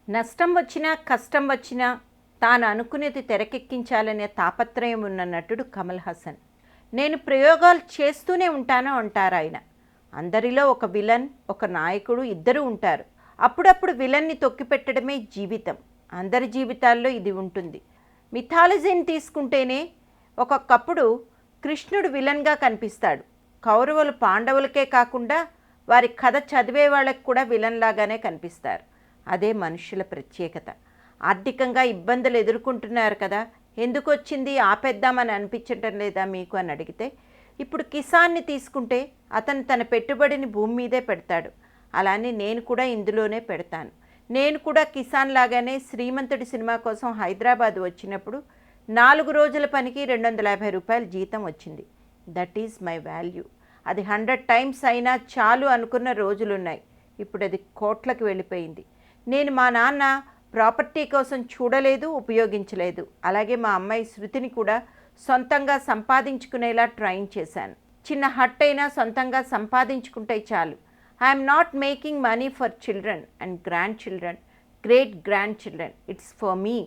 నష్టం వచ్చినా కష్టం వచ్చినా తాను అనుకునేది తెరకెక్కించాలనే తాపత్రయం ఉన్న నటుడు కమల్ హాసన్. నేను ప్రయోగాలు చేస్తూనే ఉంటాను అంటారు ఆయన. అందరిలో ఒక విలన్, ఒక నాయకుడు ఇద్దరు ఉంటారు. అప్పుడప్పుడు విలన్ని తొక్కిపెట్టడమే జీవితం. అందరి జీవితాల్లో ఇది ఉంటుంది. మిథాలజీని తీసుకుంటేనే ఒక్కొక్కప్పుడు కృష్ణుడు విలన్గా కనిపిస్తాడు. కౌరవులు పాండవులకే కాకుండా వారి కథ చదివే వాళ్ళకి కూడా విలన్ లాగానే కనిపిస్తారు. అదే మనుషుల ప్రత్యేకత. ఆర్థికంగా ఇబ్బందులు ఎదుర్కొంటున్నారు కదా, ఎందుకు వచ్చింది ఆపేద్దామని అనిపించటం లేదా మీకు అని అడిగితే, ఇప్పుడు కిసాన్ని తీసుకుంటే అతను తన పెట్టుబడిని భూమి మీదే పెడతాడు. అలానే నేను కూడా ఇందులోనే పెడతాను. నేను కూడా కిసాన్ లాగానే శ్రీమంతుడి సినిమా కోసం హైదరాబాద్ వచ్చినప్పుడు 4 రోజుల పనికి 250 రూపాయలు జీతం వచ్చింది. That is my value. అది 100 టైమ్స్ అయినా చాలు అనుకున్న రోజులున్నాయి. ఇప్పుడు అది కోట్లకు వెళ్ళిపోయింది. నేను మా నాన్న ప్రాపర్టీ కోసం చూడలేదు, ఉపయోగించలేదు. అలాగే మా అమ్మాయి శృతిని కూడా సొంతంగా సంపాదించుకునేలా ట్రైన్ చేశాను. చిన్న హట్ అయినా సొంతంగా సంపాదించుకుంటే చాలు. I'm not making money for children and grandchildren, great grandchildren. It's for me.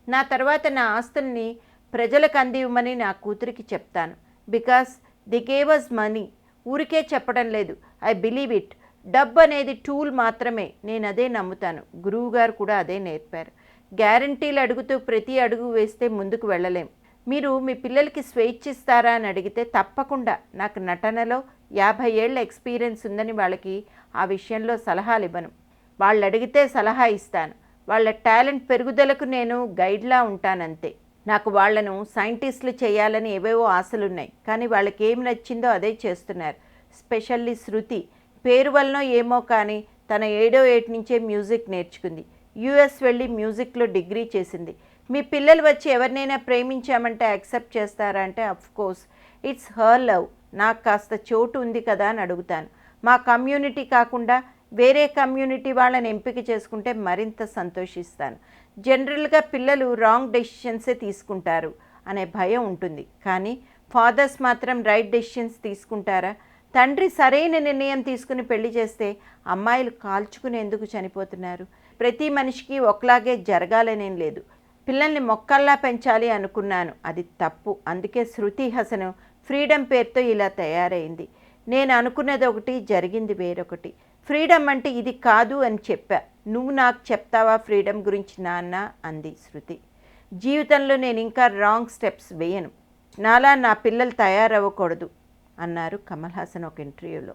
నా తర్వాత నా ఆస్తుల్ని ప్రజలకు అందివ్వమని నా కూతురికి చెప్తాను. Because they gave us money. ఊరికే చెప్పడం లేదు. I believe it. డబ్బు అనేది టూల్ మాత్రమే. నేను అదే నమ్ముతాను. గురువుగారు కూడా అదే నేర్పారు. గ్యారంటీలు అడుగుతూ ప్రతి అడుగు వేస్తే ముందుకు వెళ్ళలేం. మీరు మీ పిల్లలకి స్వేచ్ఛ ఇస్తారా అని అడిగితే తప్పకుండా. నాకు నటనలో 50 ఏళ్ల ఎక్స్పీరియన్స్ ఉందని వాళ్ళకి ఆ విషయంలో సలహాలు ఇవ్వను. వాళ్ళు అడిగితే సలహా ఇస్తాను. వాళ్ళ టాలెంట్ పెరుగుదలకు నేను గైడ్లా ఉంటానంతే. నాకు వాళ్లను సైంటిస్టులు చేయాలని ఏవేవో ఆశలున్నాయి. కానీ వాళ్ళకి ఏం నచ్చిందో అదే చేస్తున్నారు. స్పెషల్లీ శృతి. పేరు వలన ఏమో కానీ తన 7వ ఏట నుంచే మ్యూజిక్ నేర్చుకుంది. యూఎస్ వెళ్ళి మ్యూజిక్లో డిగ్రీ చేసింది. మీ పిల్లలు వచ్చి ఎవరినైనా ప్రేమించామంటే యాక్సెప్ట్ చేస్తారా అంటే అఫ్కోర్స్ ఇట్స్ హర్ లవ్. నాకు కాస్త చోటు ఉంది కదా అని అడుగుతాను. మా కమ్యూనిటీ కాకుండా వేరే కమ్యూనిటీ వాళ్ళని ఎంపిక చేసుకుంటే మరింత సంతోషిస్తాను. జనరల్గా పిల్లలు రాంగ్ డెసిషన్సే తీసుకుంటారు అనే భయం ఉంటుంది. కానీ ఫాదర్స్ మాత్రం రైట్ డెసిషన్స్ తీసుకుంటారా? తండ్రి సరైన నిర్ణయం తీసుకుని పెళ్లి చేస్తే అమ్మాయిలు కాల్చుకుని ఎందుకు చనిపోతున్నారు? ప్రతి మనిషికి ఒకలాగే జరగాలనేం లేదు. పిల్లల్ని మొక్కల్లా పెంచాలి అనుకున్నాను, అది తప్పు. అందుకే శృతి హాసన్ ఫ్రీడమ్ పేరుతో ఇలా తయారైంది. నేను అనుకున్నది ఒకటి, జరిగింది వేరొకటి. ఫ్రీడమ్ అంటే ఇది కాదు అని చెప్పా. నువ్వు నాకు చెప్తావా ఫ్రీడమ్ గురించి నాన్న అంది శృతి. జీవితంలో నేను ఇంకా రాంగ్ స్టెప్స్ వేయను. నాలా నా పిల్లలు తయారవ్వకూడదు అన్నారు కమల్ హాసన్ ఒక ఇంటర్వ్యూలో.